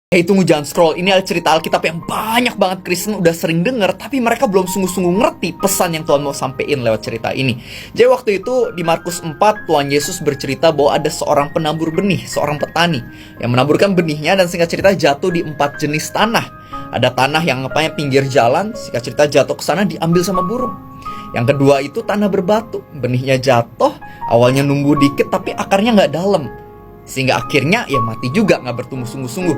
Tunggu, jangan scroll. Ini adalah cerita Alkitab yang banyak banget Kristen udah sering denger, tapi mereka belum sungguh-sungguh ngerti pesan yang Tuhan mau sampein lewat cerita ini. Jadi waktu itu di Markus 4, Tuhan Yesus bercerita bahwa ada seorang penabur benih, seorang petani yang menaburkan benihnya, dan singkat cerita jatuh di 4 jenis tanah. Ada tanah yang pinggir jalan, singkat cerita jatuh ke sana diambil sama burung. Yang kedua itu tanah berbatu, benihnya jatuh, awalnya numbuh dikit tapi akarnya nggak dalam, sehingga akhirnya ya mati juga, nggak bertumbuh sungguh-sungguh.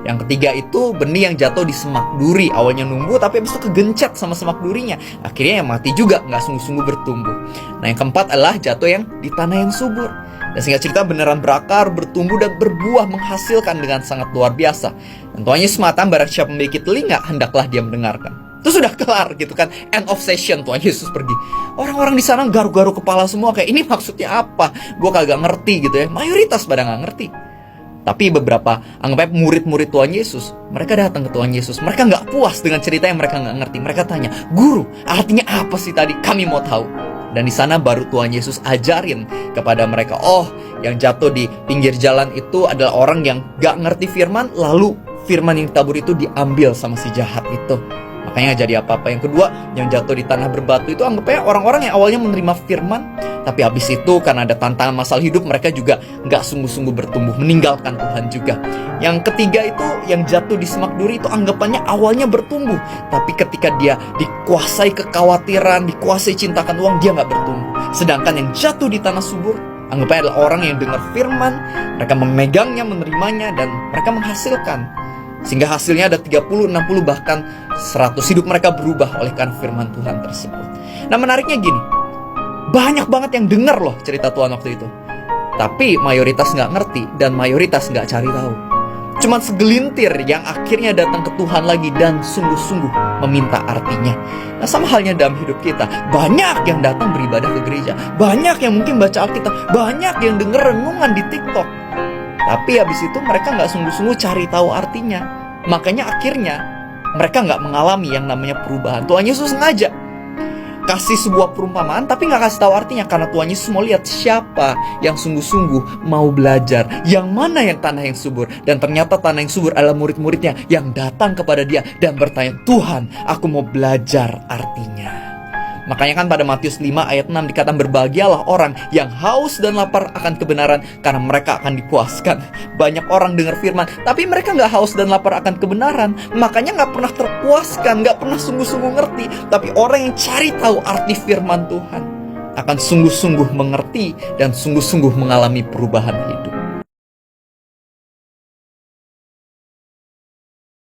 Yang ketiga itu benih yang jatuh di semak duri, awalnya numbuh tapi habis itu kegencet sama semak durinya, akhirnya ya mati juga, nggak sungguh-sungguh bertumbuh. Nah yang keempat adalah jatuh yang di tanah yang subur, dan singkat cerita beneran berakar, bertumbuh dan berbuah, menghasilkan dengan sangat luar biasa. Dan Tuhan Yesus mengatakan, barang siapa memiliki telinga, hendaklah dia mendengarkan. Itu sudah kelar gitu kan, end of session. Tuhan Yesus pergi. Orang-orang di sana garuk-garuk kepala semua, kayak ini maksudnya apa? Gue kagak ngerti gitu ya. Mayoritas pada nggak ngerti. Tapi beberapa anggapnya murid-murid Tuhan Yesus, mereka datang ke Tuhan Yesus. Mereka nggak puas dengan cerita yang mereka nggak ngerti. Mereka tanya, guru, artinya apa sih tadi? Kami mau tahu. Dan di sana baru Tuhan Yesus ajarin kepada mereka, oh, yang jatuh di pinggir jalan itu adalah orang yang nggak ngerti firman, lalu firman yang ditabur itu diambil sama si jahat itu. Makanya gak jadi apa-apa. Yang kedua, yang jatuh di tanah berbatu itu anggapnya orang-orang yang awalnya menerima firman, tapi habis itu karena ada tantangan masalah hidup, mereka juga gak sungguh-sungguh bertumbuh, meninggalkan Tuhan juga. Yang ketiga itu, yang jatuh di semak duri itu anggapannya awalnya bertumbuh, tapi ketika dia dikuasai kekhawatiran, dikuasai cintakan uang, dia gak bertumbuh. Sedangkan yang jatuh di tanah subur, anggapnya adalah orang yang dengar firman, mereka memegangnya, menerimanya, dan mereka menghasilkan. Sehingga hasilnya ada 30, 60, bahkan 100. Hidup mereka berubah oleh karena firman Tuhan tersebut. Nah menariknya gini, banyak banget yang dengar loh cerita Tuhan waktu itu, tapi mayoritas gak ngerti dan mayoritas gak cari tahu. Cuman segelintir yang akhirnya datang ke Tuhan lagi dan sungguh-sungguh meminta artinya. Nah sama halnya dalam hidup kita, banyak yang datang beribadah ke gereja, banyak yang mungkin baca Alkitab, banyak yang denger renungan di TikTok, tapi habis itu mereka nggak sungguh-sungguh cari tahu artinya. Makanya akhirnya mereka nggak mengalami yang namanya perubahan. Tuhan Yesus sengaja kasih sebuah perumpamaan tapi nggak kasih tahu artinya, karena Tuhan Yesus mau lihat siapa yang sungguh-sungguh mau belajar, yang mana yang tanah yang subur. Dan ternyata tanah yang subur adalah murid-muridnya yang datang kepada dia dan bertanya, Tuhan, aku mau belajar artinya. Makanya kan pada Matius 5 ayat 6 dikatakan, berbahagialah orang yang haus dan lapar akan kebenaran, karena mereka akan dipuaskan. Banyak orang dengar firman, tapi mereka nggak haus dan lapar akan kebenaran. Makanya nggak pernah terpuaskan, nggak pernah sungguh-sungguh ngerti. Tapi orang yang cari tahu arti firman Tuhan akan sungguh-sungguh mengerti dan sungguh-sungguh mengalami perubahan hidup.